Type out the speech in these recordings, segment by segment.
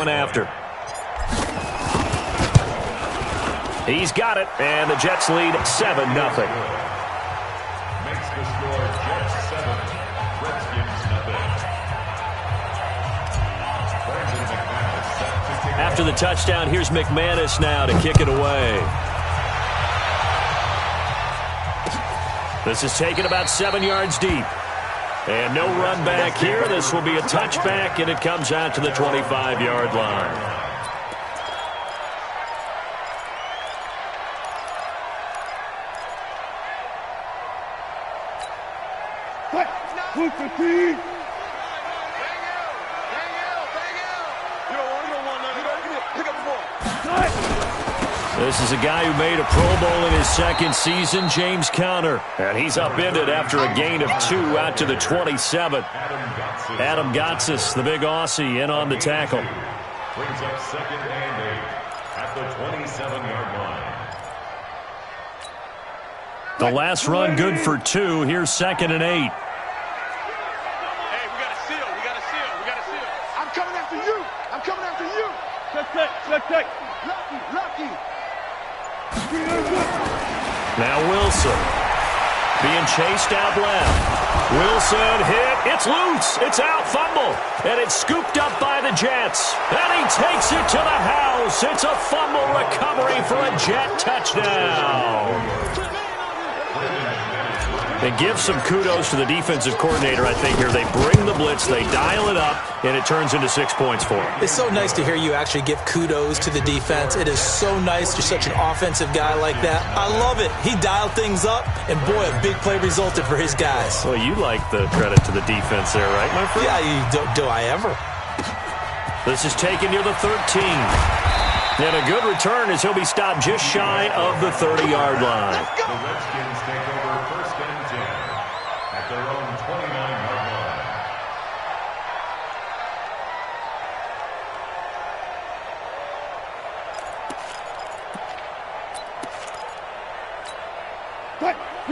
going after. He's got it, and the Jets lead 7-0. Makes the score Jets 7, Redskins nothing. After the touchdown, here's McManus now to kick it away. This is taken about 7 yards deep. And no run back here. This will be a touchback, and it comes out to the 25-yard line. This is a guy who made a Pro Bowl in his second season, James Conner. And he's upended after a gain of 2 out to the 27. Adam Gotsis, the big Aussie, in on the tackle. Brings up 2nd and 8 at the 27-yard line. The last run good for 2. Here's 2nd and 8. Hey, we got to seal. We got to seal. We got to seal. I'm coming after you. I'm coming after you. Check. Lucky. Now Wilson being chased out left. Wilson hit. It's loose. It's out. Fumble. And it's scooped up by the Jets. And he takes it to the house. It's a fumble recovery for a Jet touchdown. They give some kudos to the defensive coordinator, I think, here. They bring the blitz, they dial it up, and it turns into 6 points for them. It's so nice to hear you actually give kudos to the defense. It is so nice. You're such an offensive guy like that. I love it. He dialed things up, and boy, a big play resulted for his guys. Well, you like the credit to the defense there, right, my friend? Yeah, do I ever? This is taken near the 13. And a good return as he'll be stopped just shy of the 30-yard line. The Redskins take over 1st and 10 at their own 29-yard line.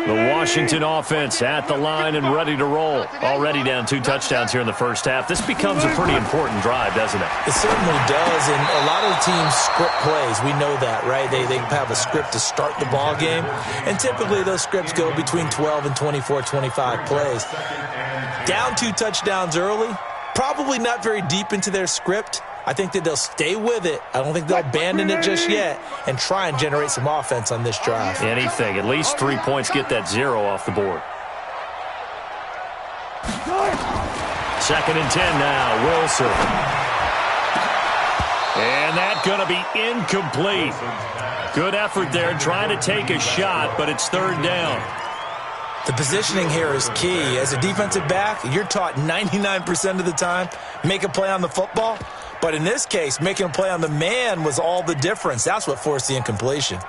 The Washington offense at the line and ready to roll. Already down 2 touchdowns here in the first half. This becomes a pretty important drive, doesn't it? It certainly does, and a lot of the teams script plays. We know that, right? They have a script to start the ball game, and typically those scripts go between 12 and 24, 25 plays. Down 2 touchdowns early, probably not very deep into their script. I think that they'll stay with it. I don't think they'll abandon it just yet and try and generate some offense on this drive. Anything. At least 3 points, get that 0 off the board. 2nd and 10 now. Wilson. And that's going to be incomplete. Good effort there trying to take a shot, but it's 3rd down. The positioning here is key. As a defensive back, you're taught 99% of the time, make a play on the football. But in this case, making a play on the man was all the difference. That's what forced the incompletion.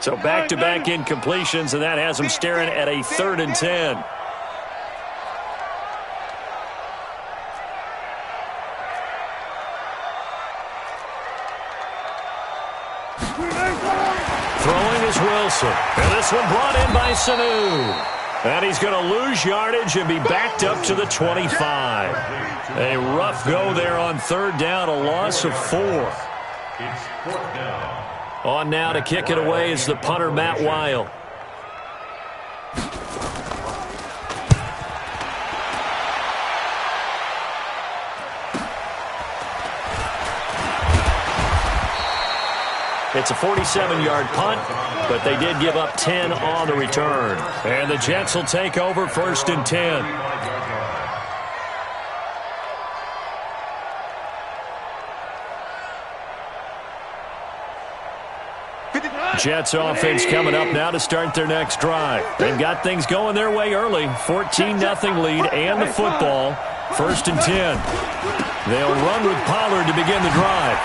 So back-to-back incompletions, and that has him staring at a 3rd and 10. Throwing is Wilson. And this one brought in by Sanu. And he's going to lose yardage and be backed up to the 25. A rough go there on 3rd down, a loss of 4. It's 4th down. On now to kick it away is the punter, Matt Weil. It's a 47-yard punt, but they did give up 10 on the return. And the Jets will take over 1st and 10. Jets offense coming up now to start their next drive. They've got things going their way early. 14-0 lead and the football. 1st and 10. They'll run with Pollard to begin the drive.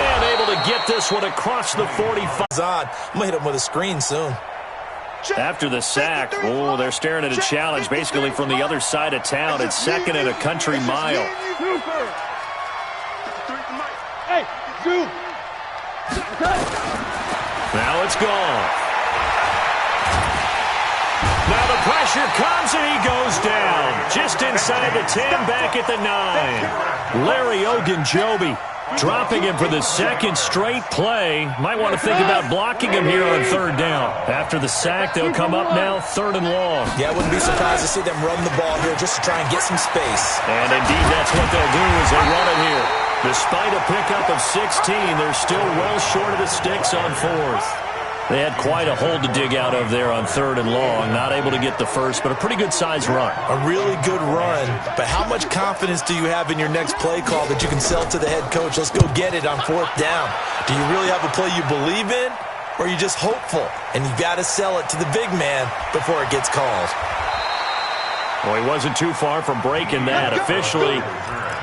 And able to get this one across the 45. I'm going to hit him with a screen soon. After the sack, they're staring at a challenge basically from the other side of town. It's 2nd and a country mile. Hey, Zoom. Now it's gone. Well, the pressure comes, and he goes down. Just inside the 10, back at the 9. Larry Ogunjobi dropping him for the second straight play. Might want to think about blocking him here on third down. After the sack, they'll come up now third and long. Yeah, I wouldn't be surprised to see them run the ball here just to try and get some space. And indeed, that's what they'll do as they run it here. Despite a pickup of 16, they're still well short of the sticks on fourth. They had quite a hole to dig out of there on third and long. Not able to get the first, but a pretty good-sized run. A really good run, but how much confidence do you have in your next play call that you can sell to the head coach? Let's go get it on fourth down. Do you really have a play you believe in, or are you just hopeful? And you've got to sell it to the big man before it gets called. Well, he wasn't too far from breaking that. Officially,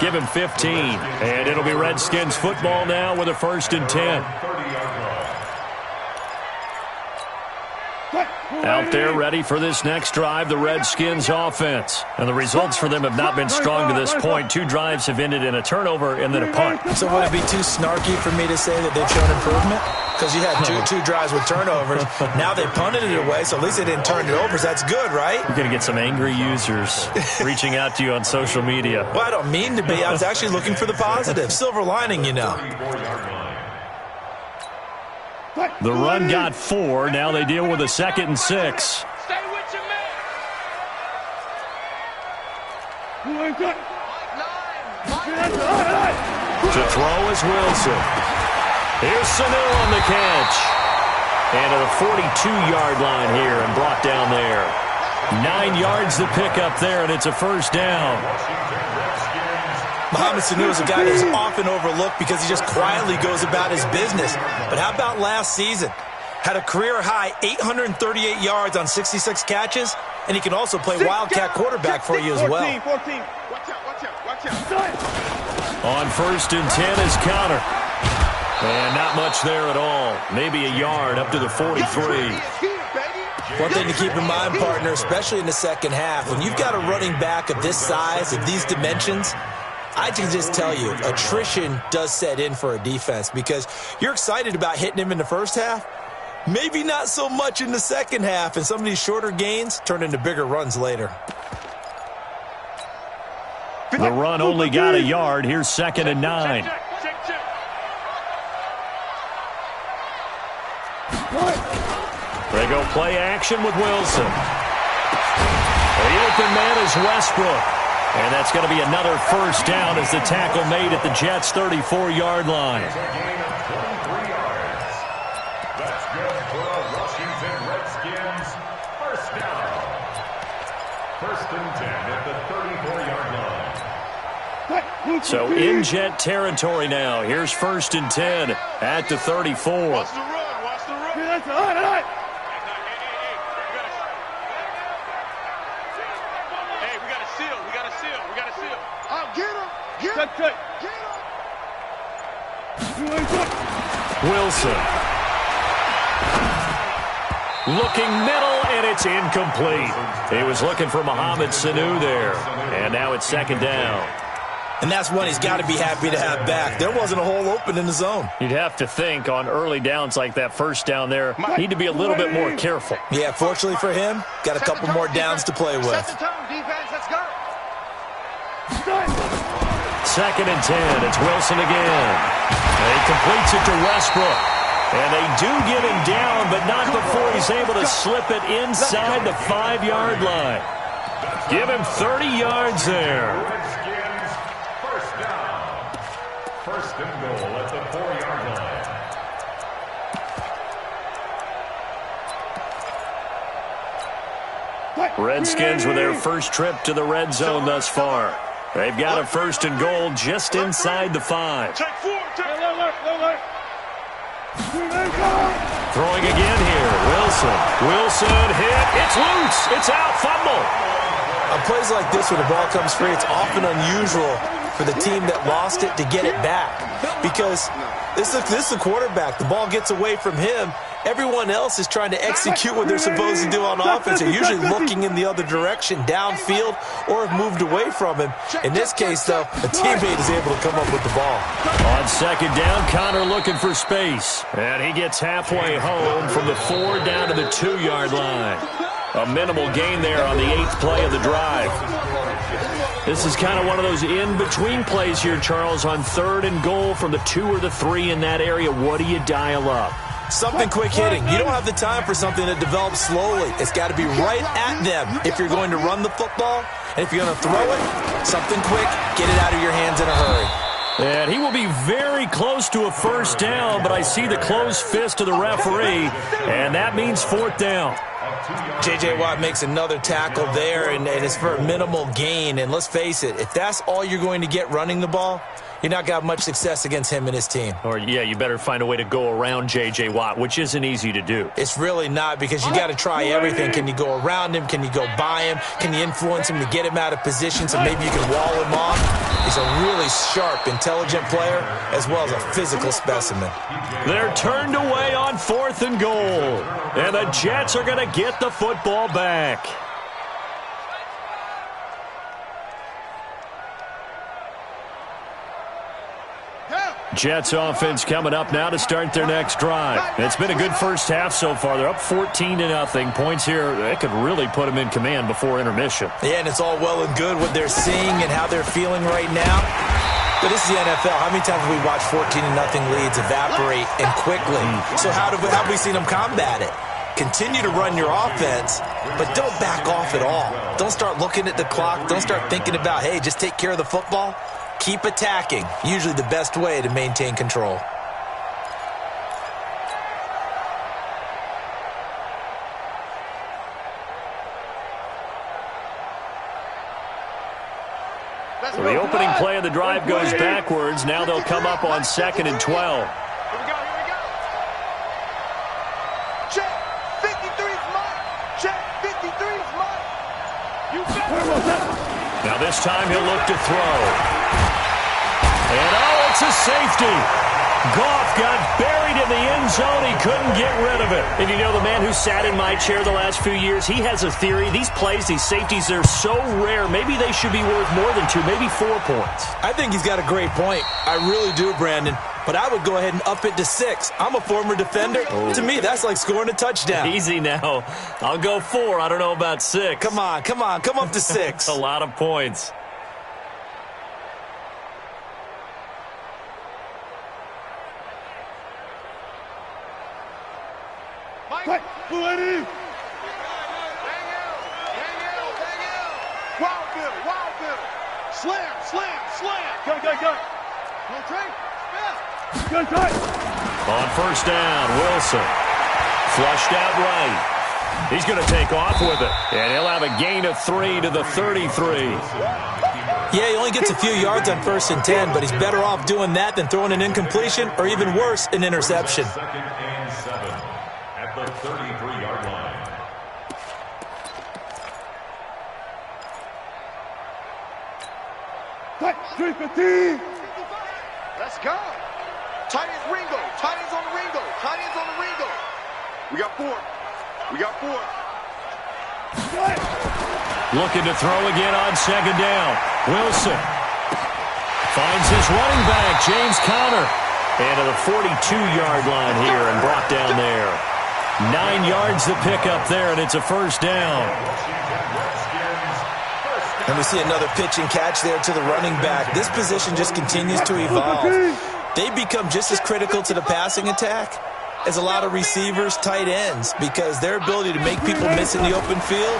give him 15. And it'll be Redskins football now with a 1st and 10. Out there ready for this next drive, the Redskins offense. And the results for them have not been strong to this point. 2 drives have ended in a turnover and then a punt. So would it be too snarky for me to say that they've shown improvement? Because you had two drives with turnovers. Now they punted it away, so at least they didn't turn it over. So that's good, right? You're going to get some angry users reaching out to you on social media. Well, I don't mean to be. I was actually looking for the positive. Silver lining, you know. The run got 4. Now they deal with a 2nd and 6. Stay with your man. To throw is Wilson. Here's Sanu on the catch. And to the 42-yard line here and brought down there. 9 yards to pick up there, and it's a 1st down. Mohamed Sanu is a guy that's often overlooked because he just quietly goes about his business. But how about last season? Had a career-high 838 yards on 66 catches, and he can also play Wildcat quarterback for you as well. 14. Watch out. On 1st and 10 is Conner. And not much there at all. Maybe a yard up to the 43. One thing to keep in mind, partner, especially in the second half, when you've got a running back of this size, of these dimensions, I can just tell you, attrition does set in for a defense because you're excited about hitting him in the first half, maybe not so much in the second half, and some of these shorter gains turn into bigger runs later. The run only got a yard. Here's 2nd and 9. They go play action with Wilson. The open man is Westbrook. And that's going to be another 1st down as the tackle made at the Jets' 34-yard line. That's good for a Washington Redskins 1st down. 1st and 10 at the 34-yard line. So in Jet territory now. Here's 1st and 10 at the 34. Watch the run. Hey, we got to seal. Get him. Wilson. Looking middle, and it's incomplete. He was looking for Mohamed Sanu there. And now it's 2nd down. And that's one he's got to be happy to have back. There wasn't a hole open in the zone. You'd have to think on early downs like that 1st down there, need to be a little bit more careful. Yeah, fortunately for him, got a couple more downs to play with. Set the tone, defense. Let's go. 2nd and 10. It's Wilson again. And he completes it to Westbrook. And they do get him down, but not before he's able to slip it inside the 5-yard line. Give him 30 yards there. Redskins 1st down. 1st and goal at the 4-yard line. Redskins with their first trip to the red zone thus far. They've got a 1st and goal just inside the 5. Take 4. Throwing again here. Wilson hit. It's loose. It's out. Fumble. On plays like this where the ball comes free, it's often unusual for the team that lost it to get it back because this is the quarterback. The ball gets away from him. Everyone else is trying to execute what they're supposed to do on offense. They're usually looking in the other direction, downfield, or have moved away from him. In this case, though, a teammate is able to come up with the ball. On 2nd down, Conner looking for space. And he gets halfway home from the 4 down to the 2-yard line. A minimal gain there on the 8th play of the drive. This is kind of one of those in-between plays here, Charles, on 3rd and goal from the 2 or the 3 in that area. What do you dial up? Something quick hitting. You don't have the time for something that develops slowly. It's got to be right at them if you're going to run the football. And if you're going to throw it, something quick, get it out of your hands in a hurry. And he will be very close to a first down, but I see the closed fist of the referee, and that means 4th down. J.J. Watt makes another tackle there, and it's for a minimal gain. And let's face it, if that's all you're going to get running the ball, you're not got much success against him and his team. Or, yeah, you better find a way to go around J.J. Watt, which isn't easy to do. It's really not, because you got to try everything. Can you go around him? Can you go by him? Can you influence him to get him out of position so maybe you can wall him off? He's a really sharp, intelligent player, as well as a physical specimen. They're turned away on 4th and goal. And the Jets are going to get the football back. Jets offense coming up now to start their next drive. It's been a good first half so far. They're up 14-0. Points here, they could really put them in command before intermission. Yeah, and it's all well and good what they're seeing and how they're feeling right now. But this is the NFL. How many times have we watched 14-0 leads evaporate and quickly? So how have we seen them combat it? Continue to run your offense, but don't back off at all. Don't start looking at the clock. Don't start thinking about, hey, just take care of the football. Keep attacking. Usually the best way to maintain control. So the opening play of the drive goes backwards. Now they'll come up on 2nd and 12. Here we go. Check. 53's mine. Check. 53's mine. You bet. Now this time he'll look to throw. And oh, it's a safety. Goff got buried in the end zone. He couldn't get rid of it. And you know, the man who sat in my chair the last few years, he has a theory. These plays, these safeties, they're so rare. Maybe they should be worth more than 2, maybe 4 points. I think he's got a great point. I really do, Brandon. But I would go ahead and up it to 6. I'm a former defender. Oh. To me, that's like scoring a touchdown. Easy now. I'll go 4. I don't know about 6. Come on. Come up to 6. That's a lot of points. Wild Bill. Slam. Gun. No train. Gun. On first down, Wilson. Flushed out right. He's going to take off with it. And he'll have a gain of 3 to the 33. Yeah, he only gets a few yards on 1st and 10, but he's better off doing that than throwing an incompletion or even worse, an interception. 2nd and 7 at the 33-yard line. Street 15. Let's go. Tight ends Ringo. Tight ends on the Ringo. We got 4. Looking to throw again on 2nd down. Wilson finds his running back, James Conner. And to the 42-yard line here and brought down there. 9 yards to pick up there, and it's a first down. And we see another pitch and catch there to the running back. This position just continues to evolve. They become just as critical to the passing attack as a lot of receivers, tight ends, because their ability to make people miss in the open field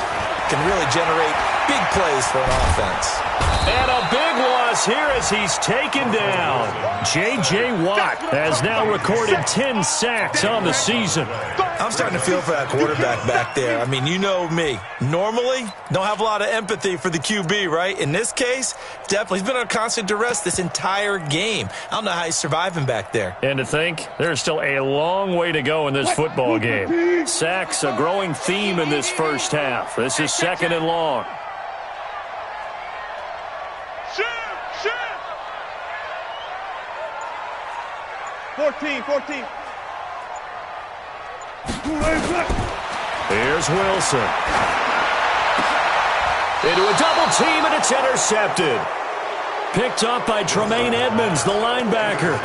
can really generate big plays for an offense. And a big loss here as he's taken down. J.J. Watt has now recorded 10 sacks on the season. I'm starting to feel for that quarterback back there. I mean, you know me. Normally, don't have a lot of empathy for the QB, right? In this case, definitely. He's been under constant duress this entire game. I don't know how he's surviving back there. And to think, there's still a long way to go in this football game. Sacks, a growing theme in this first half. This is 2nd and long. Shoot. 14. Here's Wilson. Into a double team, and it's intercepted. Picked up by Tremaine Edmonds, the linebacker.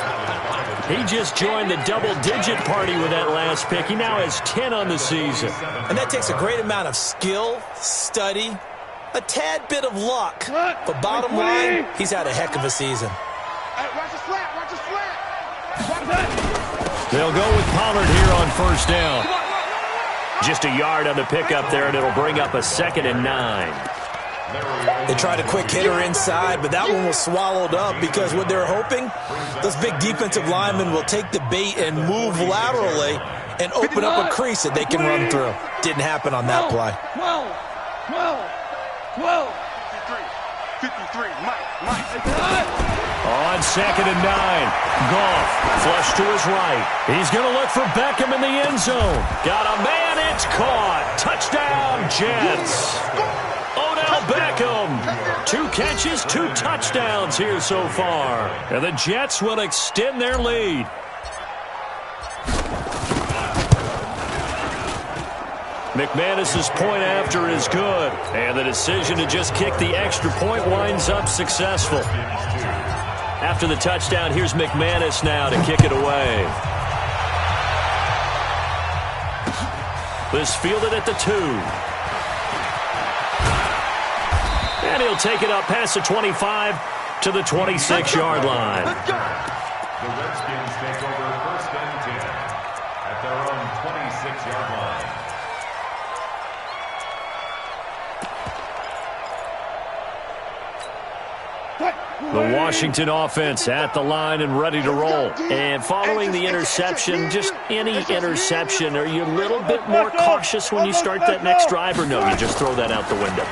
He just joined the double-digit party with that last pick. He now has 10 on the season. And that takes a great amount of skill, study, a tad bit of luck. But bottom line, he's had a heck of a season. Hey, watch the slant. Watch the slant. They'll go with Pollard here on first down. Just a yard on the pickup there, and it'll bring up a 2nd and 9. They tried a quick hitter inside, but that one was swallowed up because what they're hoping, those big defensive linemen will take the bait and move laterally and open up a crease that they can run through. Didn't happen on that play. 12. 53. Mike. On 2nd and 9. Goff, flush to his right. He's going to look for Beckham in the end zone. Got a man, it's caught. Touchdown, Jets. Odell Beckham. 2 catches, 2 touchdowns here so far. And the Jets will extend their lead. McManus's point after is good. And the decision to just kick the extra point winds up successful. After the touchdown, here's McManus now to kick it away. This fielded at the 2. And he'll take it up past the 25 to the 26-yard line. The Redskins take over 1st and 10 at their own 26-yard line. The Washington offense at the line and ready to roll. And following the interception, just any interception, are you a little bit more cautious when you start that next drive, or no, you just throw that out the window?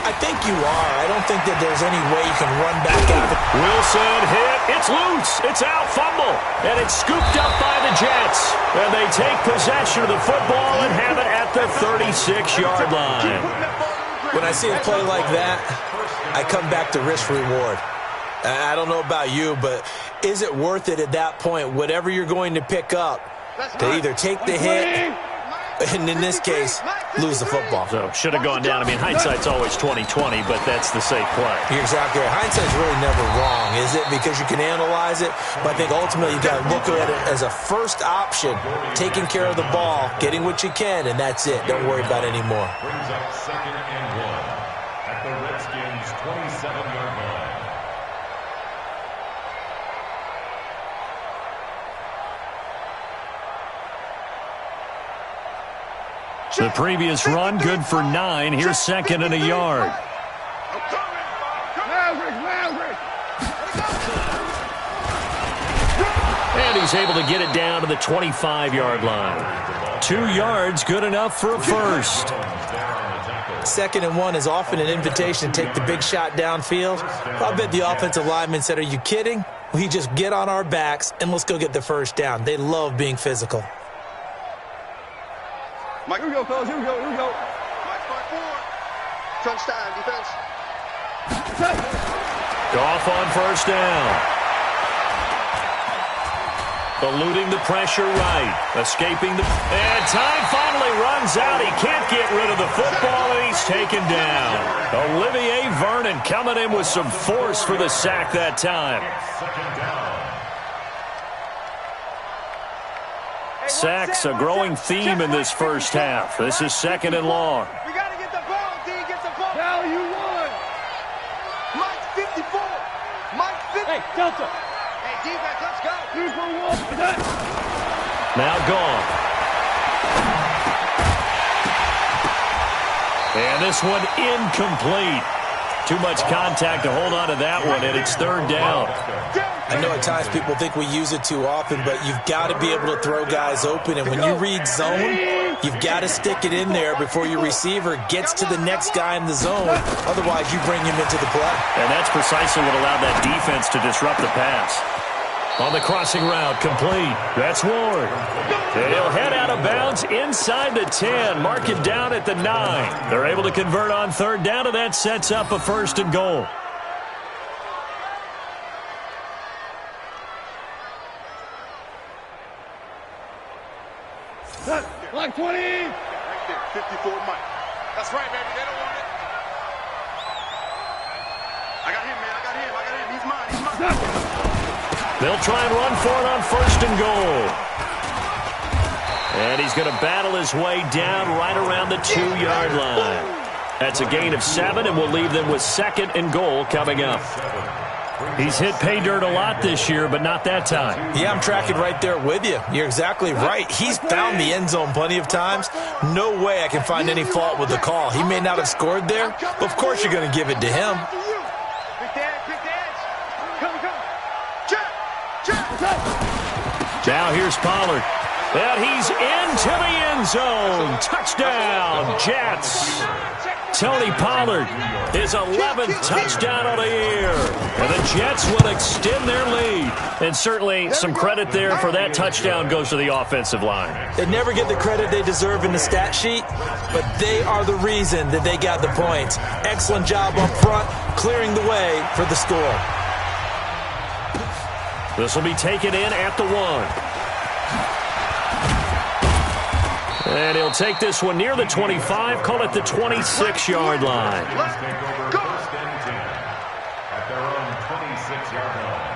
I think you are. I don't think that there's any way you can run back out of it. Wilson hit. It's loose. It's out. Fumble. And it's scooped up by the Jets. And they take possession of the football and have it at the 36-yard line. When I see a play like that, I come back to risk-reward. I don't know about you, but is it worth it at that point, whatever you're going to pick up, to either take the hit, and in this case, lose the football? So, should have gone down. I mean, hindsight's always 20/20, but that's the safe play. You're exactly right. Hindsight's really never wrong, is it? Because you can analyze it, but I think ultimately you've got to look at it as a first option, taking care of the ball, getting what you can, and that's it. Don't worry about it anymore. Brings up 2nd and 1 at the Redskins' 27-yard line. The previous run, good for 9. Here's 2nd and a yard. And he's able to get it down to the 25-yard line. 2 yards, good enough for a first. 2nd and 1 is often an invitation to take the big shot downfield. I bet the offensive lineman said, are you kidding? We just get on our backs and let's go get the first down. They love being physical. Mike, here we go, fellas. Here we go. Mike, front 4. Touchdown, defense. Goff on first down. Eluding the pressure right. Escaping the... And time finally runs out. He can't get rid of the football, and he's taken down. Olivier Vernon coming in with some force for the sack that time. Sacks a growing theme in this first half. This is 2nd and long. We got to get the ball, D. Get the ball. Now you won. Mike 54. Mike 50. Hey, Delta. Hey, defense, let's go. 2 for 1. Now gone. And this one incomplete. Too much contact to hold on to that one, and it's 3rd down. I know at times people think we use it too often, but you've got to be able to throw guys open. And when you read zone, you've got to stick it in there before your receiver gets to the next guy in the zone. Otherwise, you bring him into the play. And that's precisely what allowed that defense to disrupt the pass. On the crossing route, complete. That's Ward. And he'll head out of bounds inside the 10. Mark it down at the 9. They're able to convert on 3rd down, and that sets up a 1st and goal. Like 20. Right there, 54 Mike. That's right, baby. They don't want it. I got him, man. I got him. He's mine. They'll try and run for it on 1st and goal. And he's going to battle his way down right around the 2-yard line. That's a gain of 7, and we'll leave them with 2nd and goal coming up. He's hit pay dirt a lot this year, but not that time. Yeah, I'm tracking right there with you. You're exactly right. He's found the end zone plenty of times. No way I can find any fault with the call. He may not have scored there, but of course you're going to give it to him. Now here's Pollard. And he's into the end zone. Touchdown, Jets. Tony Pollard, his 11th touchdown of the year. And the Jets will extend their lead. And certainly some credit there for that touchdown goes to the offensive line. They never get the credit they deserve in the stat sheet, but they are the reason that they got the points. Excellent job up front, clearing the way for the score. This will be taken in at the 1. And he'll take this one near the 25, call it the 26-yard line. Let's go. 1st and 10 at their own 26-yard line.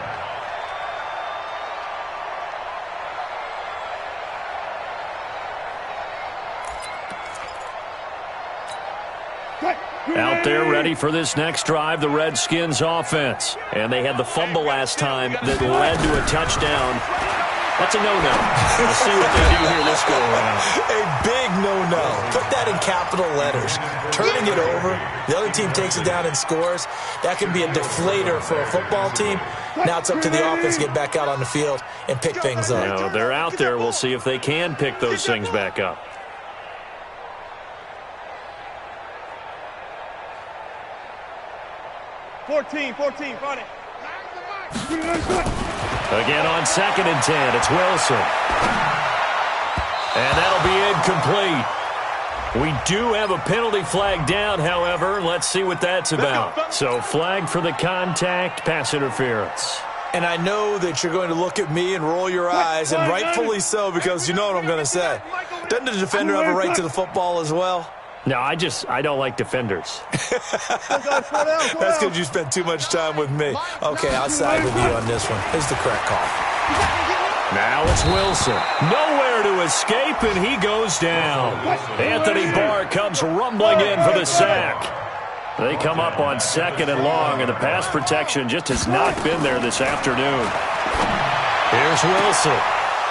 Out there ready for this next drive, the Redskins offense. And they had the fumble last time that led to a touchdown. That's a no-no. We'll see what they do here this go-around. A big no-no. Put that in capital letters. Turning it over, the other team takes it down and scores. That can be a deflator for a football team. Now it's up to the offense to get back out on the field and pick things up. Now they're out there. We'll see if they can pick those things back up. Fourteen, front it. Again on 2nd and 10, it's Wilson. And that'll be incomplete. We do have a penalty flag down, however. Let's see what that's about. So flag for the contact, pass interference. And I know that you're going to look at me and roll your eyes, and rightfully so, because you know what I'm going to say. Doesn't the defender have a right to the football as well? No, I don't like defenders. That's because you spent too much time with me. Okay, I'll side with you on this one. Here's the correct call. Now it's Wilson. Nowhere to escape, and he goes down. Anthony Barr comes rumbling in for the sack. They come up on 2nd and long, and the pass protection just has not been there this afternoon. Here's Wilson.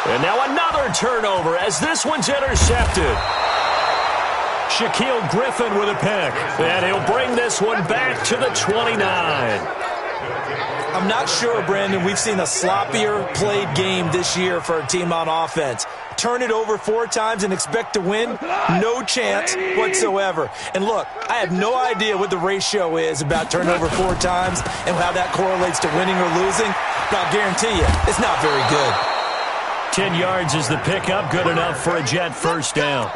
And now another turnover as this one's intercepted. Shaquille Griffin with a pick, and he'll bring this one back to the 29. I'm not sure, Brandon, we've seen a sloppier played game this year for a team on offense. Turn it over 4 times and expect to win? No chance whatsoever. And look, I have no idea what the ratio is about turnover 4 times and how that correlates to winning or losing, but I'll guarantee you, it's not very good. 10 yards is the pickup, good enough for a Jet first down.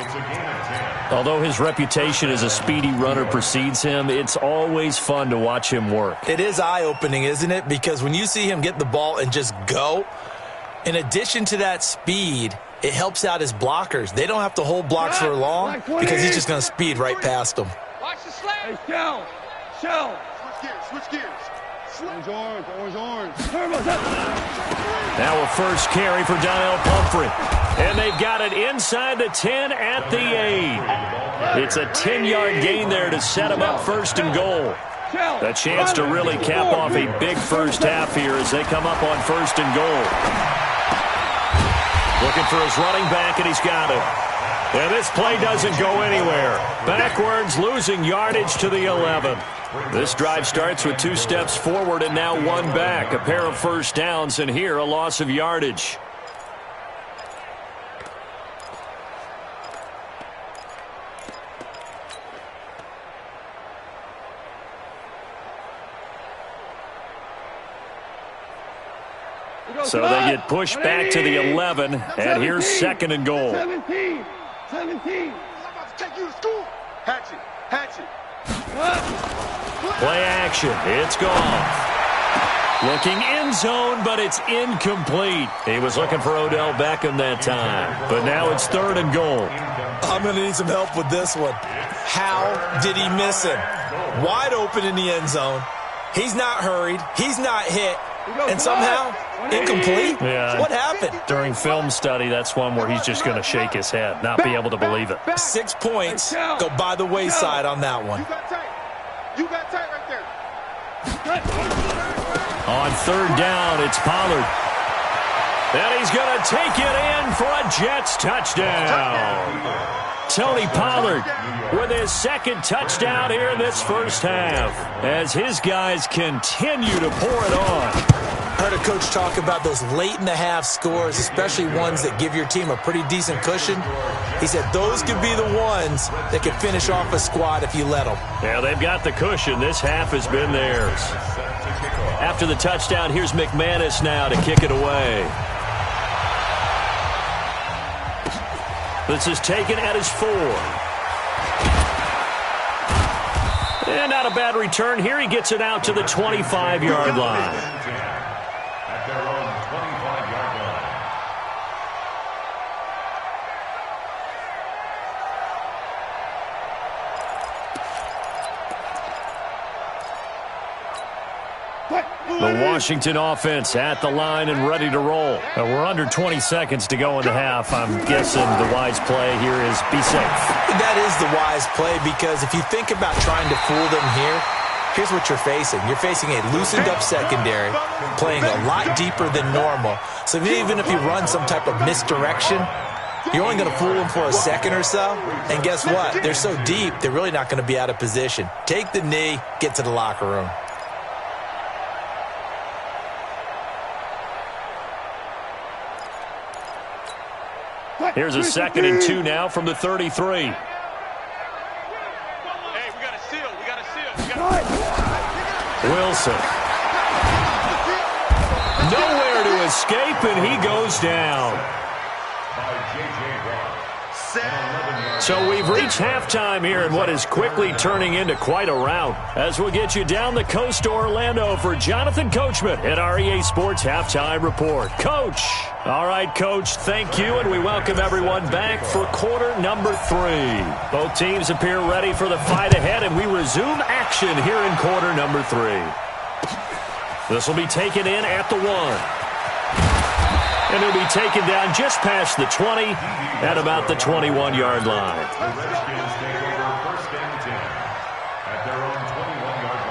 Although his reputation as a speedy runner precedes him, it's always fun to watch him work. It is eye-opening, isn't it? Because when you see him get the ball and just go, in addition to that speed, it helps out his blockers. They don't have to hold blocks for long because he's just going to speed right past them. Watch the slap. Hey, Shell. Switch gears. Orange. Now a first carry for Donnell Pumphrey. And they've got it inside the 10 at the 8. It's a 10-yard gain there to set him up 1st and goal. A chance to really cap off a big first half here as they come up on 1st and goal. Looking for his running back, and he's got it. And this play doesn't go anywhere. Backwards, losing yardage to the 11. This drive starts with 2 steps forward and now 1 back. A pair of first downs, and here a loss of yardage. So they get pushed back to the 11, and here's 2nd and goal. 17. I'm about to take you to school. Hatchet. Play action. It's gone. Looking end zone, but it's incomplete. He was looking for Odell Beckham that time. But now it's 3rd and goal. I'm going to need some help with this one. How did he miss him? Wide open in the end zone. He's not hurried. He's not hit. And somehow Incomplete? Yeah. What happened? During film study, that's one where he's just going to shake his head, not be able to believe it. 6 points go by the wayside on that one. You got tight right there. On third down, it's Pollard. And he's going to take it in for a Jets touchdown. Tony Pollard with his second touchdown here in this first half as his guys continue to pour it on. Heard a coach talk about those late-in-the-half scores, especially ones that give your team a pretty decent cushion. He said those could be the ones that could finish off a squad if you let them. Yeah, they've got the cushion. This half has been theirs. After the touchdown, here's McManus now to kick it away. This is taken at his 4. And not a bad return here. He gets it out to the 25-yard line. At their own 25-yard line. The Washington offense at the line and ready to roll. We're under 20 seconds to go in the half. I'm guessing the wise play here is be safe. That is the wise play because if you think about trying to fool them here, here's what you're facing. You're facing a loosened-up secondary, playing a lot deeper than normal. So even if you run some type of misdirection, you're only going to fool them for a second or so. And guess what? They're so deep, they're really not going to be out of position. Take the knee, get to the locker room. Here's a 2nd and 2 now from the 33. Hey, we got a seal. We got a seal. Wilson. Nowhere to escape, and he goes down. So we've reached halftime here in what is quickly turning into quite a rout. As we'll get you down the coast to Orlando for Jonathan Coachman at our EA Sports Halftime Report. Coach. All right, Coach, thank you, and we welcome everyone back for quarter number 3. Both teams appear ready for the fight ahead, and we resume action here in quarter number 3. This will be taken in at the 1. And it'll be taken down just past the 20 at about the 21-yard line. The Redskins take over 1st and 10 at their own 21-yard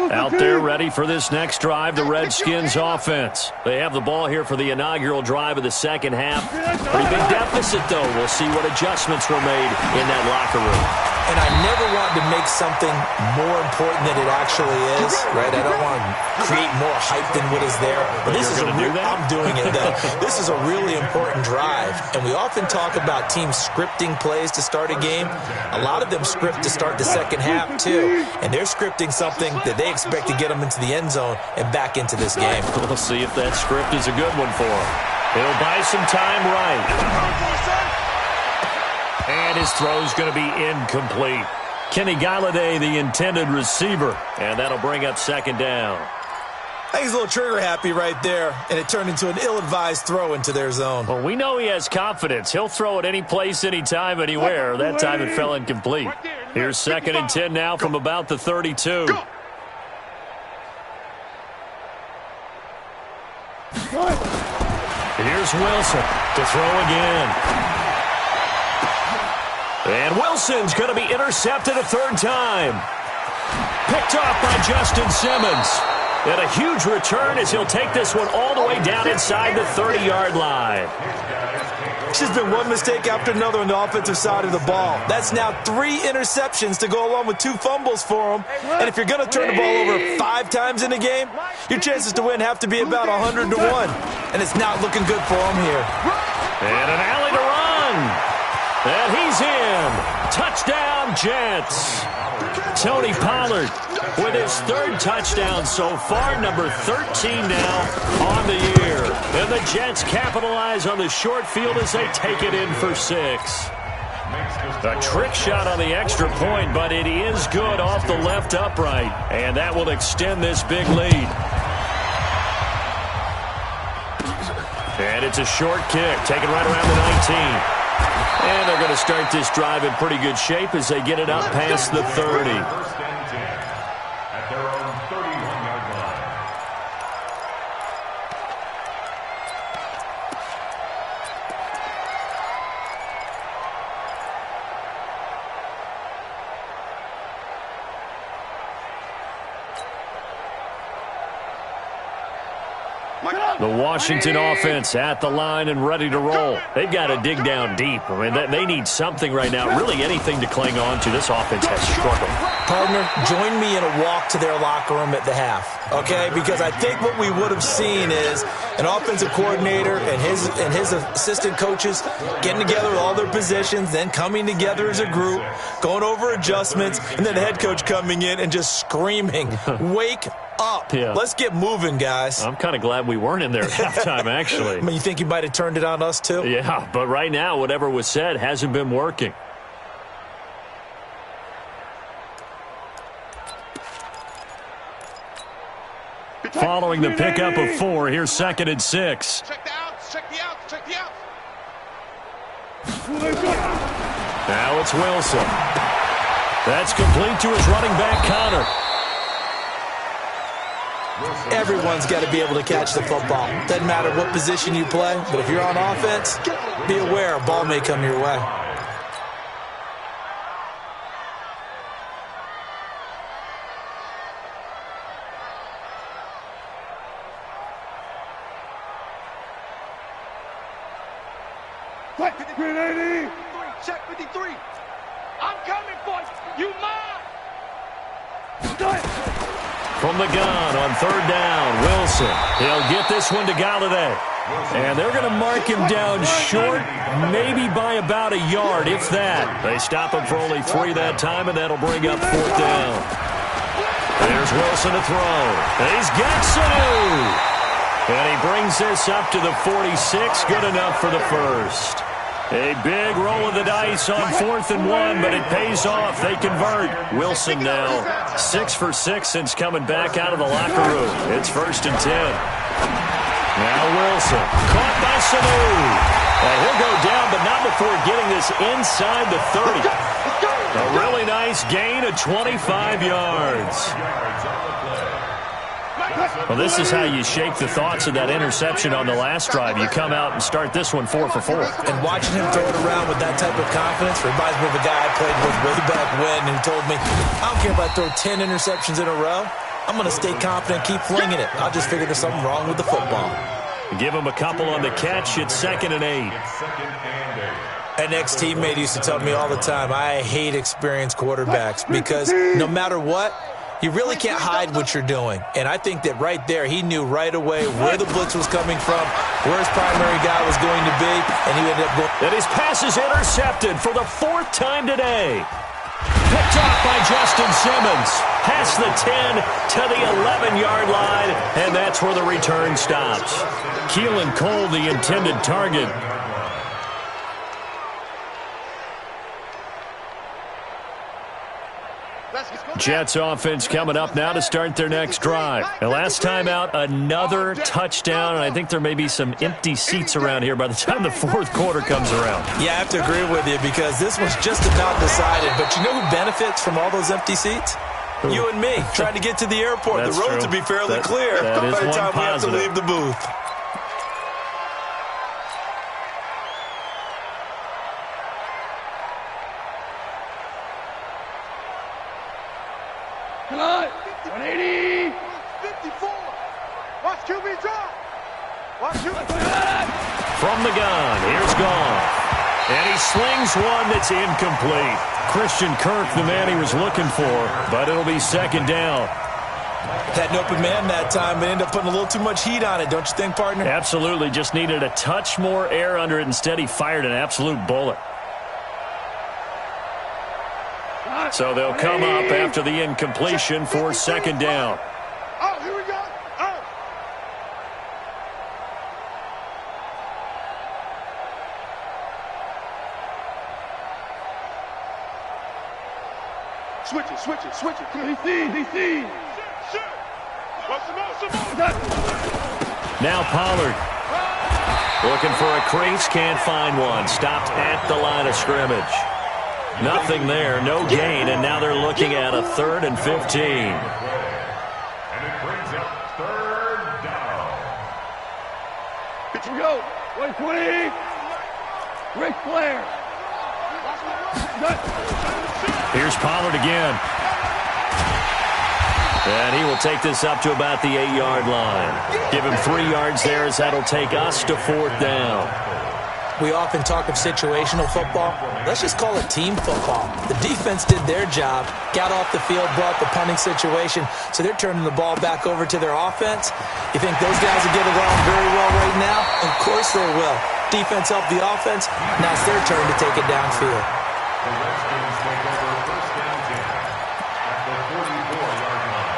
line. Out there ready for this next drive, the Redskins offense. They have the ball here for the inaugural drive of the second half. Pretty big deficit, though. We'll see what adjustments were made in that locker room. And I never want to make something more important than it actually is, right? I don't want to create more hype than what is there. But this is I'm doing it, though. This is a really important drive. And we often talk about teams scripting plays to start a game. A lot of them script to start the second half, too. And they're scripting something that they expect to get them into the end zone and back into this game. We'll see if that script is a good one for them. He'll buy some time right. And his throw's going to be incomplete. Kenny Golladay, the intended receiver. And that'll bring up 2nd down. I think he's a little trigger happy right there, and it turned into an ill-advised throw into their zone. Well, we know he has confidence. He'll throw it any place, anytime, anywhere. That time it fell incomplete. Here's 2nd and 10 now from about the 32. Here's Wilson to throw again. And Wilson's going to be intercepted a 3rd time. Picked off by Justin Simmons. And a huge return as he'll take this one all the way down inside the 30-yard line. It's just been one mistake after another on the offensive side of the ball. That's now 3 interceptions to go along with 2 fumbles for him. And if you're going to turn the ball over 5 times in a game, your chances to win have to be about 100 to 1. And it's not looking good for him here. And an alley to run. And he's in. Touchdown, Jets. Tony Pollard with his 3rd touchdown so far, number 13 now on the year. And the Jets capitalize on the short field as they take it in for 6. A trick shot on the extra point, but it is good off the left upright. And that will extend this big lead. And it's a short kick, taken right around the 19. And they're going to start this drive in pretty good shape as they get it up past the 30. First and 10 at their own 31-yard line. The Washington offense at the line and ready to roll. They've got to dig down deep. I mean, they need something right now, really anything to cling on to. This offense has struggled. Partner, join me in a walk to their locker room at the half, okay? Because I think what we would have seen is an offensive coordinator and his assistant coaches getting together with all their positions, then coming together as a group, going over adjustments, and then the head coach coming in and just screaming, wake up. Yeah. Let's get moving, guys. I'm kind of glad we weren't in there at halftime, actually. I mean, you think you might have turned it on us, too? Yeah, but right now, whatever was said hasn't been working. Following the pickup of 4, here's 2nd and 6. Check the outs, check the outs, check the outs. Now it's Wilson. That's complete to his running back, Connor. Everyone's got to be able to catch the football. Doesn't matter what position you play, but if you're on offense, be aware a ball may come your way. Check 53. I'm coming for you. You mine. From the gun on 3rd down, Wilson. He'll get this one to Galladay. And they're going to mark him down short, maybe by about a yard, if that. They stop him for only 3 that time, and that'll bring up 4th down. There's Wilson to throw. He's got Sanu. And he brings this up to the 46. Good enough for the first. A big roll of the dice on 4th and 1, but it pays off. They convert. Wilson now 6 for 6 since coming back out of the locker room. It's 1st and 10. Now Wilson, caught by Sanu. And he'll go down, but not before getting this inside the 30. A really nice gain of 25 yards. Well, this is how you shake the thoughts of that interception on the last drive. You come out and start this one 4 for 4. And watching him throw it around with that type of confidence reminds me of a guy I played with way back when who told me, I don't care if I throw 10 interceptions in a row. I'm going to stay confident, keep flinging it. I'll just figure there's something wrong with the football. Give him a couple on the catch. It's 2nd and 8. An ex-teammate used to tell me all the time, I hate experienced quarterbacks because no matter what, you really can't hide what you're doing. And I think that right there, he knew right away where the blitz was coming from, where his primary guy was going to be, and he ended up going. And his pass is intercepted for the 4th time today. Picked off by Justin Simmons. Past the 10 to the 11-yard line, and that's where the return stops. Keelan Cole, the intended target. Jets offense coming up now to start their next drive. The last time out, another touchdown, and I think there may be some empty seats around here by the time the 4th quarter comes around. Yeah, I have to agree with you because this was just about decided. But you know who benefits from all those empty seats? You and me, trying to get to the airport. That's the roads true. will be fairly clear that by is the one time we have to positive. leave the booth. Come on. 180. 54. Watch QB drop. Watch QB. From the gun, here's Goff. And he slings one that's incomplete. Christian Kirk, the man he was looking for, but it'll be 2nd down. Had an open man that time, but ended up putting a little too much heat on it, don't you think, partner? Absolutely, just needed a touch more air under it. Instead, he fired an absolute bullet. So they'll come up after the incompletion for 2nd down. Oh, here we go. Oh. Switch it. Come on, he's seen. Shit. What's the most? Now Pollard. Looking for a crease, can't find one. Stopped at the line of scrimmage. Nothing there, no gain, and now they're looking at a 3rd and 15. And it brings up 3rd down. Here we go. 120. Ric Flair. Here's Pollard again. And he will take this up to about the 8-yard line. Give him 3 yards there, as that'll take us to 4th down. We often talk of situational football. Let's just call it team football. The defense did their job, got off the field, brought the punting situation, so they're turning the ball back over to their offense. You think those guys will get along very well right now? Of course they will. Defense helped the offense. Now it's their turn to take it downfield. The Redskins take over 1st and 10 at the 44-yard line.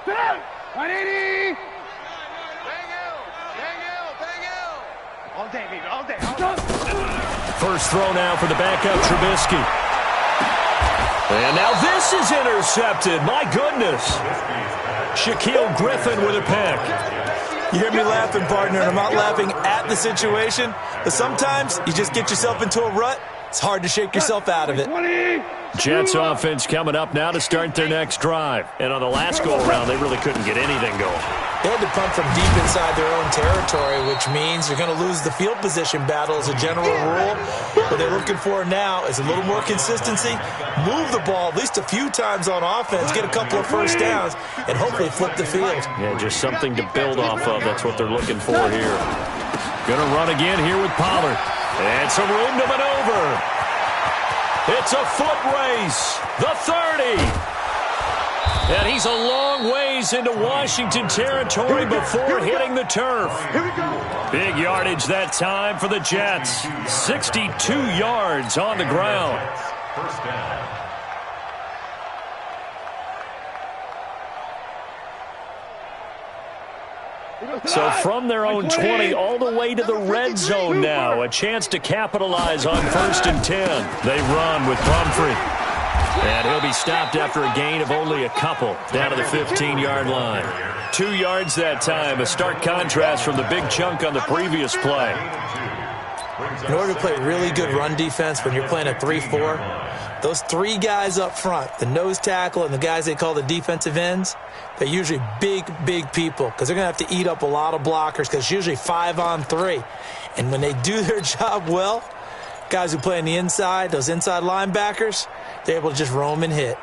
Sit down. 180. Bang L. All day, baby. All day. All day. First throw now for the backup, Trubisky. And now this is intercepted. My goodness. Shaquille Griffin with a pick. You hear me laughing, partner, and I'm not laughing at the situation, but sometimes you just get yourself into a rut. It's hard to shake yourself out of it. 20. Jets offense coming up now to start their next drive. And on the last go-around, they really couldn't get anything going. They had to punt from deep inside their own territory, which means you're going to lose the field position battle as a general rule. What they're looking for now is a little more consistency, move the ball at least a few times on offense, get a couple of first downs, and hopefully flip the field. Yeah, just something to build off of. That's what they're looking for here. Going to run again here with Pollard. And some room to maneuver. It's a foot race. The 30. And he's a long ways into Washington territory before hitting the turf. Here we go. Big yardage that time for the Jets. 62 yards on the ground. 1st down. So from their own 20 all the way to the red zone now. A chance to capitalize on 1st and 10. They run with Pumphrey. And he'll be stopped after a gain of only a couple down to the 15-yard line. 2 yards that time, a stark contrast from the big chunk on the previous play. In order to play really good run defense when you're playing a 3-4, those 3 guys up front, the nose tackle and the guys they call the defensive ends, they're usually big people because they're going to have to eat up a lot of blockers because it's usually 5-on-3. And when they do their job well, guys who play on the inside, those inside linebackers, they're able to just roam and hit.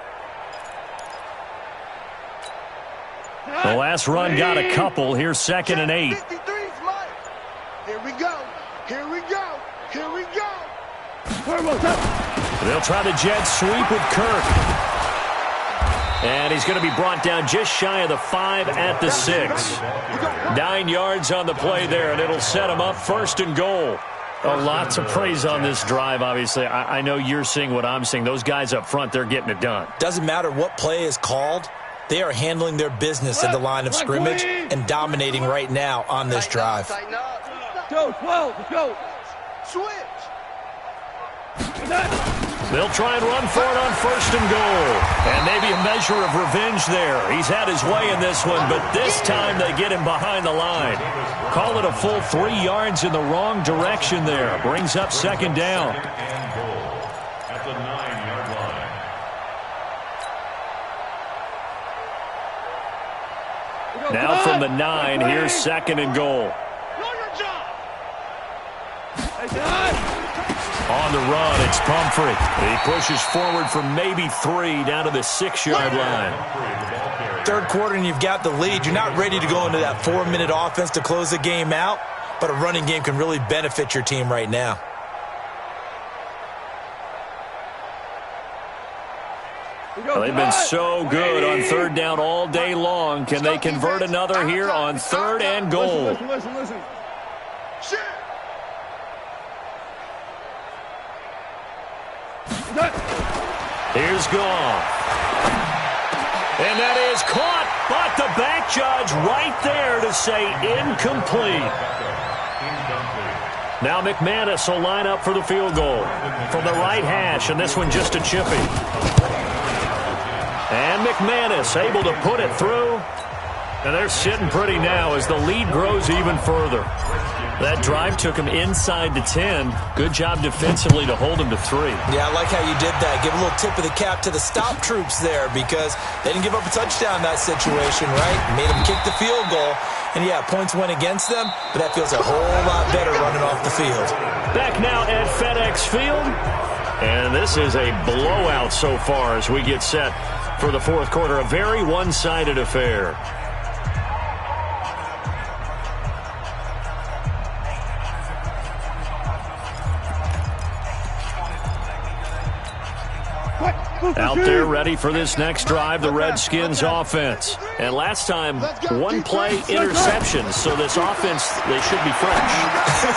The last run got a couple. Here's 2nd and 8. 53's mine. Here we go. Here we go. Here we go. They'll try the jet sweep with Kirk. And he's going to be brought down just shy of the 5 at the 6. 9 yards on the play there, and it'll set him up 1st and goal. Lots of praise on this drive, obviously. I know you're seeing what I'm seeing. Those guys up front, they're getting it done. Doesn't matter what play is called. They are handling their business at the line of scrimmage and dominating right now on this drive. Go, 12, go. Switch. They'll try and run for it on 1st and goal. And maybe a measure of revenge there. He's had his way in this one, but this time they get him behind the line. Call it a full 3 yards in the wrong direction there. Brings up 2nd down. And goal at the 9-yard line. Now from the 9, here's 2nd and goal. On the run, it's Pumphrey. He pushes forward for maybe 3 down to the 6-yard line. Third quarter and you've got the lead. You're not ready to go into that 4-minute offense to close the game out, but a running game can really benefit your team right now. Well, they've been so good on 3rd down all day long. Can they convert another here on 3rd and goal? Listen. Shit. Here's Goff. And that is caught, but the back judge right there to say incomplete. Now McManus will line up for the field goal from the right hash, and this one just a chippy. And McManus able to put it through. And they're sitting pretty now as the lead grows even further. That drive took him inside the 10. Good job defensively to hold him to 3. Yeah, I like how you did that. Give a little tip of the cap to the stop troops there because they didn't give up a touchdown in that situation, right? Made them kick the field goal. And, yeah, points went against them, but that feels a whole lot better running off the field. Back now at FedEx Field. And this is a blowout so far as we get set for the fourth quarter. A very one-sided affair. Out there ready for this next drive, the Redskins offense. And last time, one-play interceptions, so this offense, they should be fresh.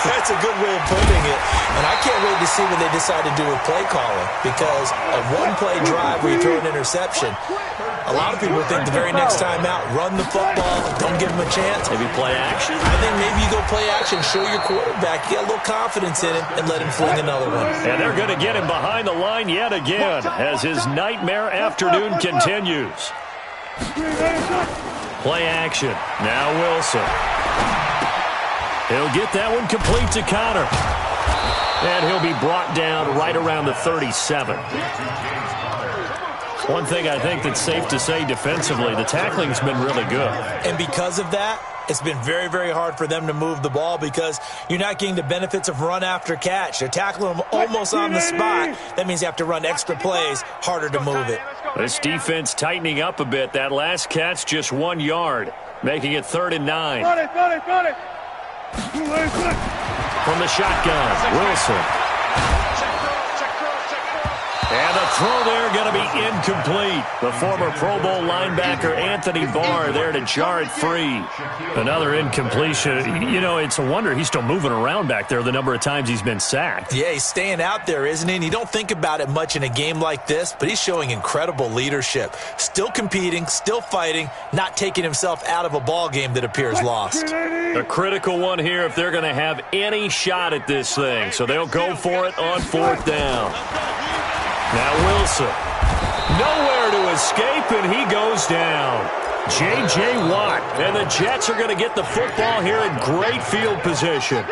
That's a good way of putting it. And I can't wait to see what they decide to do with play calling because a one-play drive where you throw an interception, a lot of people think the very next time out, run the football, don't give them a chance. Maybe play action? I think maybe you go play action, show your quarterback, get a little confidence in him, and let him fling another one. And they're going to get him behind the line yet again as his nightmare afternoon continues. Play action. Now Wilson. He'll get that one complete to Connor. And he'll be brought down right around the 37. One thing I think that's safe to say defensively, the tackling's been really good. And because of that, it's been very, very hard for them to move the ball because you're not getting the benefits of run after catch. They're tackling them almost on the spot. That means you have to run extra plays, harder to move it. This defense tightening up a bit. That last catch just 1 yard, making it 3rd and 9. From the shotgun, Wilson. And the throw there going to be incomplete. The former Pro Bowl linebacker Anthony Barr there to jar it free. Another incompletion. You know, it's a wonder he's still moving around back there the number of times he's been sacked. Yeah, he's staying out there, isn't he? And you don't think about it much in a game like this, but he's showing incredible leadership. Still competing, still fighting, not taking himself out of a ball game that appears lost. A critical one here if they're going to have any shot at this thing. So they'll go for it on 4th down. Now Wilson, nowhere to escape, and he goes down. J.J. Watt, and the Jets are going to get the football here in great field position.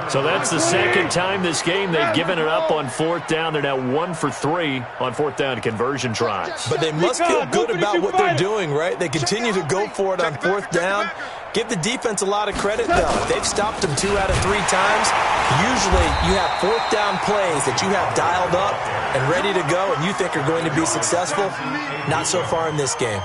So that's the second time this game they've given it up on 4th down. They're now 1 for 3 on 4th down conversion tries. But they must feel good about what they're doing, right? They continue to go for it on 4th down. Give the defense a lot of credit, though. They've stopped them 2 out of 3 times. Usually you have 4th down plays that you have dialed up and ready to go and you think are going to be successful. Not so far in this game.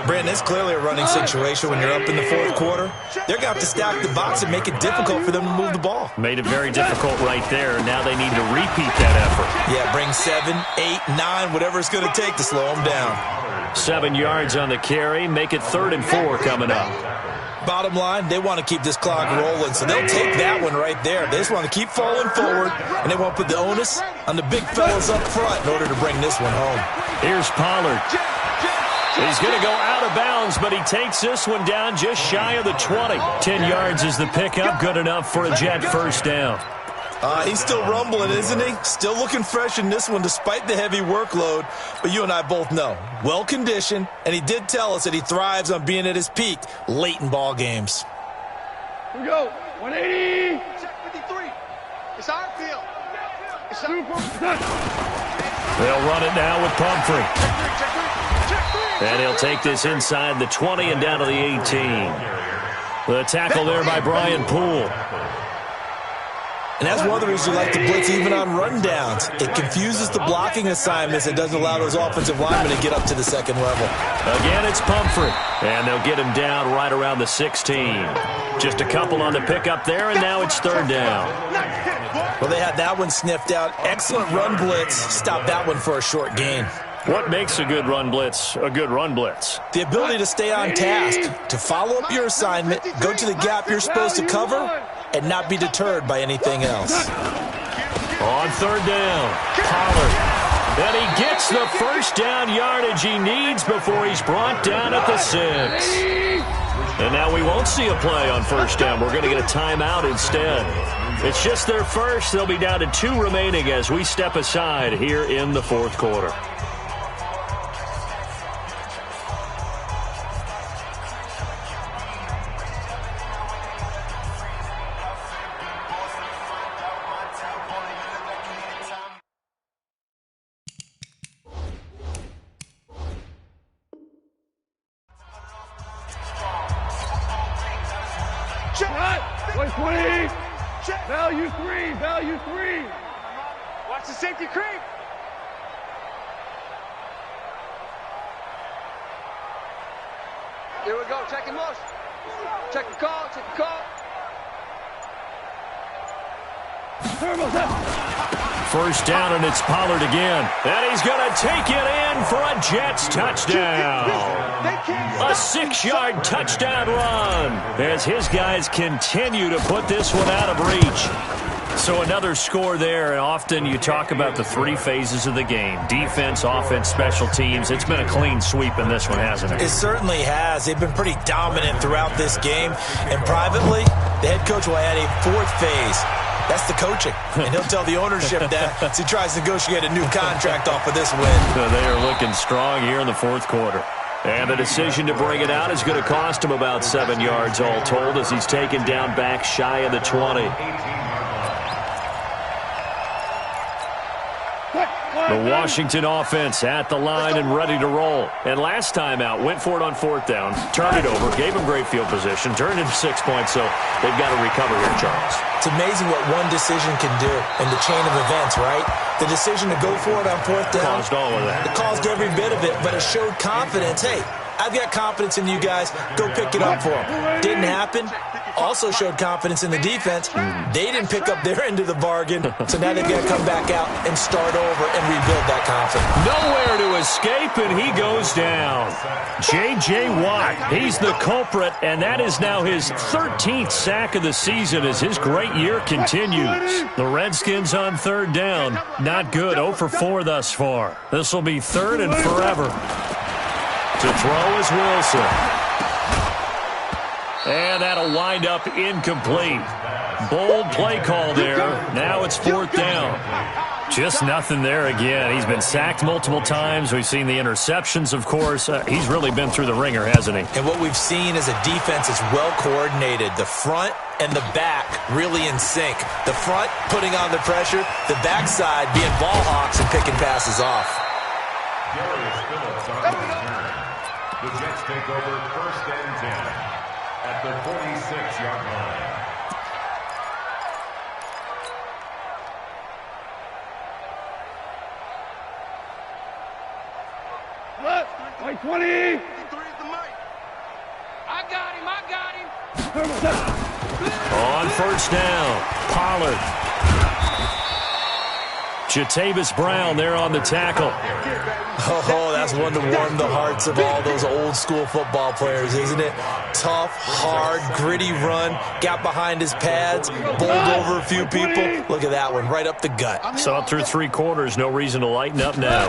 Brandon, it's clearly a running situation when you're up in the 4th quarter. They're going to have to stack the box and make it difficult for them to move the ball. Made it very difficult right there. Now they need to repeat that effort. Yeah, bring 7, 8, 9, whatever it's going to take to slow them down. 7 yards on the carry. Make it 3rd and 4 coming up. Bottom line, they want to keep this clock rolling, so they'll take that one right there. They just want to keep falling forward, and they want to put the onus on the big fellas up front in order to bring this one home. Here's Pollard. He's going to go out of bounds, but he takes this one down just shy of the 20. 10 yards is the pickup, good enough for a Jet first down. He's still rumbling, isn't he? Still looking fresh in this one despite the heavy workload. But you and I both know, well-conditioned, and he did tell us that he thrives on being at his peak late in ball games. Here we go. 180. Check 53. It's our field. It's our field. They'll run it now with Pumphrey. And he'll take this inside the 20 and down to the 18. The tackle there by Brian Poole. And that's one of the reasons we like to blitz even on rundowns. It confuses the blocking assignments. It doesn't allow those offensive linemen to get up to the second level. Again, it's Pumphrey. And they'll get him down right around the 16. Just a couple on the pickup there, and now it's 3rd down. Well, they had that one sniffed out. Excellent run blitz. Stop that one for a short gain. What makes a good run blitz a good run blitz? The ability to stay on task, to follow up your assignment, go to the gap you're supposed to cover, and not be deterred by anything else. On 3rd down, Pollard. And he gets the first down yardage he needs before he's brought down at the 6. And now we won't see a play on first down. We're going to get a timeout instead. It's just their first. They'll be down to 2 remaining as we step aside here in the fourth quarter. Value three. Watch the safety creep. Here we go. Check him motion. Check the call. Check the call. First down, and it's Pollard again. And he's going to take it in for a Jets touchdown. A 6-yard touchdown run as his guys continue to put this one out of reach. So another score there, and often you talk about the 3 phases of the game. Defense, offense, special teams. It's been a clean sweep in this one, hasn't it? It certainly has. They've been pretty dominant throughout this game. And privately, the head coach will add a 4th phase. That's the coaching. And he'll tell the ownership that as he tries to negotiate a new contract off of this win. So they are looking strong here in the fourth quarter. And the decision to bring it out is going to cost him about 7 yards all told as he's taken down back shy of the 20. The Washington offense at the line and ready to roll. And last time out, went for it on 4th down, turned it over, gave him great field position, turned into 6 points, so they've got to recover here, Charles. It's amazing what one decision can do in the chain of events, right? The decision to go for it on 4th down. Caused all of that. It caused every bit of it, but it showed confidence. Hey, I've got confidence in you guys. Go pick it up for them. Didn't happen. Also showed confidence in the defense. They didn't pick up their end of the bargain, so now they've got to come back out and start over and rebuild that confidence. Nowhere to escape, and he goes down. J.J. Watt, he's the culprit, and that is now his 13th sack of the season as his great year continues. The Redskins on 3rd down. Not good. 0 for 4 thus far. This will be 3rd and forever. To throw is Wilson. And that'll wind up incomplete. Bold play call there. Now it's 4th down. Just nothing there again. He's been sacked multiple times. We've seen the interceptions, of course. He's really been through the ringer, hasn't he? And what we've seen is a defense that's well coordinated. The front and the back really in sync. The front putting on the pressure. The backside being ball hawks and picking passes off. Darius Phillips on the return. The Jets take over 1st and 10. At the 46-yard line. Like 20. I got him. On 1st down, Pollard. Jatavis Brown there on the tackle. Oh, that's one to warm the hearts of all those old school football players, isn't it? Tough, hard, gritty run. Got behind his pads, bowled over a few people. Look at that one, right up the gut. Saw it through 3 quarters. No reason to lighten up now.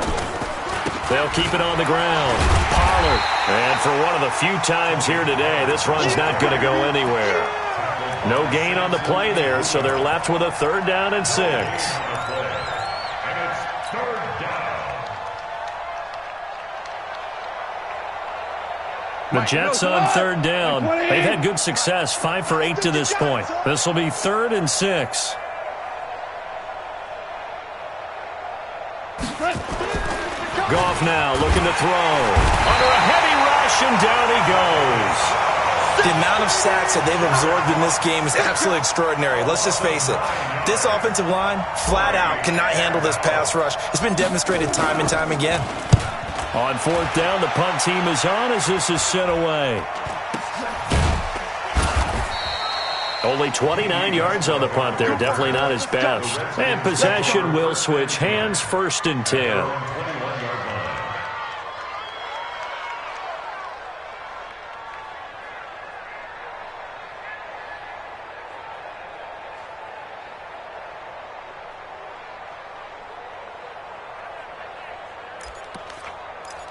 They'll keep it on the ground. Pollard. And for one of the few times here today, this run's not going to go anywhere. No gain on the play there, so they're left with a 3rd down and 6. The Jets on 3rd down. They've had good success, 5 for 8 to this point. This will be 3rd and 6. Goff now looking to throw. Under a heavy rush, and down he goes. The amount of sacks that they've absorbed in this game is absolutely extraordinary. Let's just face it. This offensive line, flat out, cannot handle this pass rush. It's been demonstrated time and time again. On 4th down, the punt team is on as this is sent away. Only 29 yards on the punt there. Definitely not his best. And possession will switch hands, 1st and 10.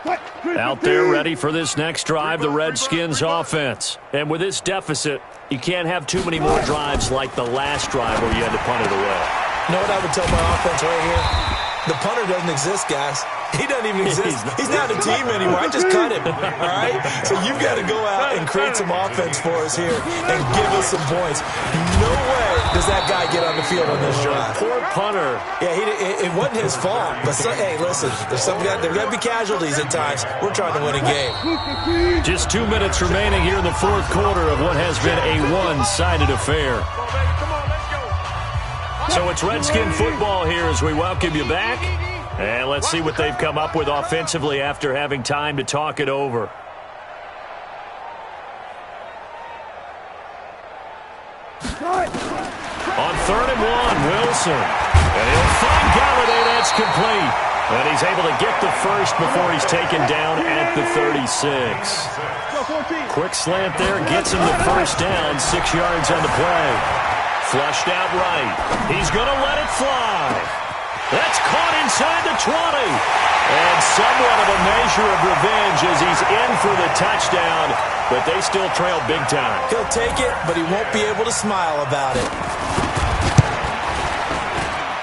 Out there ready for this next drive, the Redskins offense. And with this deficit, you can't have too many more drives like the last drive where you had to punt it away. You know what I would tell my offense right here? The punter doesn't exist, guys. He doesn't even exist. He's not a team anymore. I just cut him, all right? So you've got to go out and create some offense for us here and give us some points. No way does that guy get on the field on this drive. Poor punter. Yeah, it wasn't his fault. But, hey, listen, there's got to be casualties at times. We're trying to win a game. Just 2 minutes remaining here in the fourth quarter of what has been a one-sided affair. So it's Redskin football here as we welcome you back. And let's see what they've come up with offensively after having time to talk it over. On 3rd and 1, Wilson. And he'll find Galladay. That's complete. And he's able to get the first before he's taken down at the 36. Quick slant there gets him the first down. 6 yards on the play. Flushed out right. He's going to let it fly. That's caught inside the 20. And somewhat of a measure of revenge as he's in for the touchdown, but they still trail big time. He'll take it, but he won't be able to smile about it.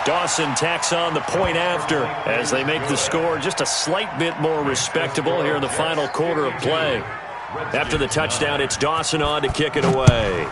Dawson tacks on the point after as they make the score just a slight bit more respectable here in the final quarter of play. After the touchdown, it's Dawson on to kick it away.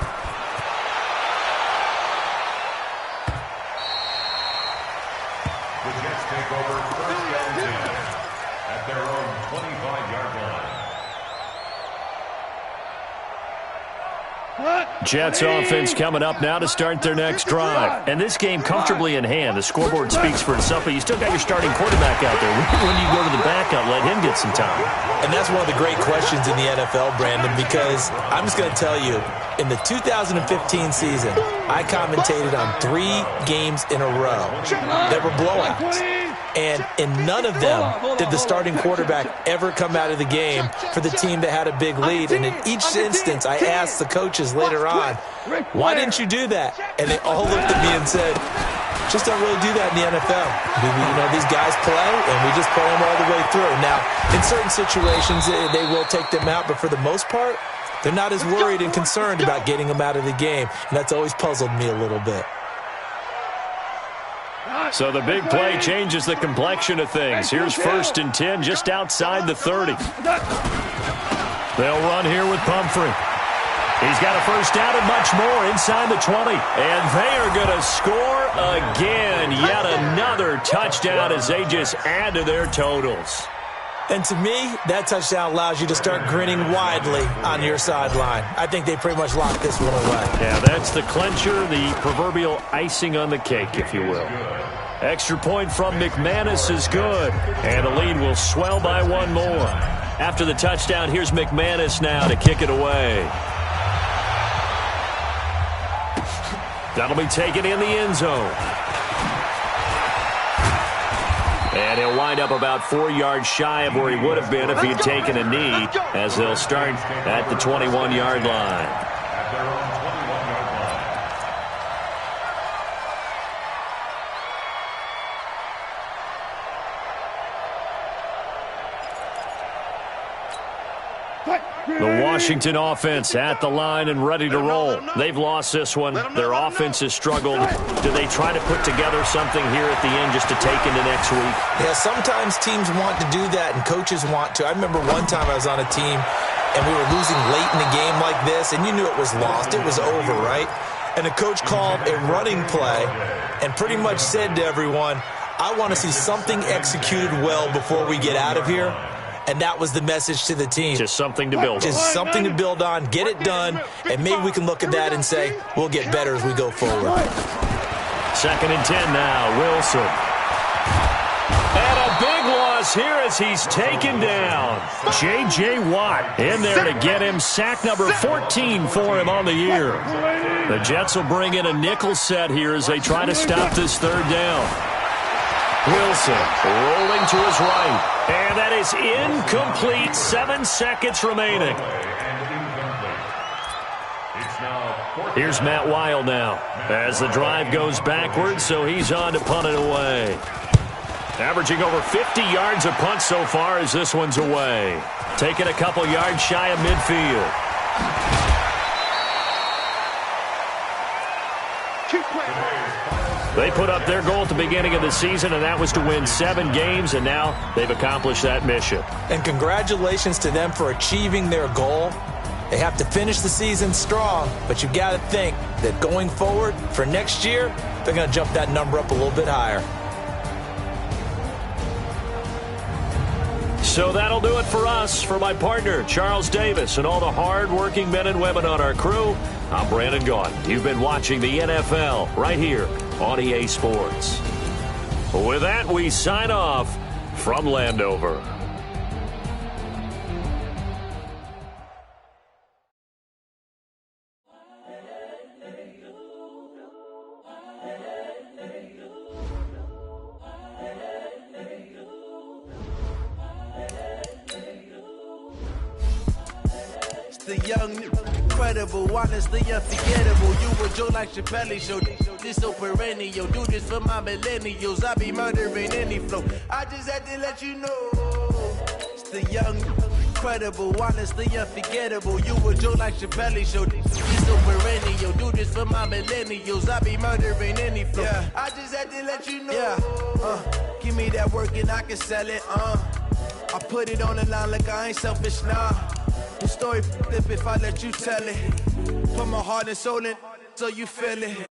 Jets offense coming up now to start their next drive. And this game comfortably in hand. The scoreboard speaks for itself, but you still got your starting quarterback out there. When you go to the backup, let him get some time. And that's one of the great questions in the NFL, Brandon, because I'm just going to tell you, in the 2015 season, I commentated on 3 games in a row that were blowouts. And in none of them did the starting quarterback ever come out of the game for the team that had a big lead. And in each instance, I asked the coaches later on, why didn't you do that? And they all looked at me and said, just don't really do that in the NFL. You know, these guys play, and we just play them all the way through. Now, in certain situations, they will take them out, but for the most part, they're not as worried and concerned about getting them out of the game. And that's always puzzled me a little bit. So the big play changes the complexion of things. Here's 1st and 10 just outside the 30. They'll run here with Pumphrey. He's got a first down and much more inside the 20. And they are going to score again. Yet another touchdown as they just add to their totals. And to me, that touchdown allows you to start grinning widely on your sideline. I think they pretty much locked this one away. Yeah, that's the clincher, the proverbial icing on the cake, if you will. Extra point from McManus is good. And the lead will swell by 1 more. After the touchdown, here's McManus now to kick it away. That'll be taken in the end zone. And he'll wind up about 4 yards shy of where he would have been if he had taken a knee, as they'll start at the 21-yard line. The Washington offense at the line and ready to roll. They've lost this one. Their offense has struggled. Do they try to put together something here at the end just to take into next week? Yeah, sometimes teams want to do that and coaches want to. I remember one time I was on a team and we were losing late in a game like this, and you knew it was lost. It was over, right? And the coach called a running play and pretty much said to everyone, I want to see something executed well before we get out of here. And that was the message to the team. Just something to build on. Just something to build on, get it done, and maybe we can look at that and say, we'll get better as we go forward. 2nd and 10 now, Wilson. And a big loss here as he's taken down. J.J. Watt in there to get him sack number 14 for him on the year. The Jets will bring in a nickel set here as they try to stop this 3rd down. Wilson rolling to his right. And that is incomplete. 7 seconds remaining. Here's Matt Weil now as the drive goes backwards, so he's on to punt it away. Averaging over 50 yards a punt so far as this one's away. Taking a couple yards shy of midfield. They put up their goal at the beginning of the season, and that was to win 7 games, and now they've accomplished that mission. And congratulations to them for achieving their goal. They have to finish the season strong, but you've got to think that going forward for next year, they're going to jump that number up a little bit higher. So that'll do it for us. For my partner, Charles Davis, and all the hard-working men and women on our crew, I'm Brandon Gaudin. You've been watching the NFL right here on EA Sports. With that, we sign off from Landover. The young, incredible, honestly unforgettable. You were Joe like Chappelle show. This so perennial. Do this for my millennials. I be murdering any flow. I just had to let you know. It's the young, incredible, honestly unforgettable. You were Joe like Chappelle show. This so perennial. Do this for my millennials. I be murdering any flow. Yeah. I just had to let you know. Yeah. Give me that work and I can sell it. I put it on the line like I ain't selfish, nah. The story flip if I let you tell it. Put my heart and soul in so you feel it.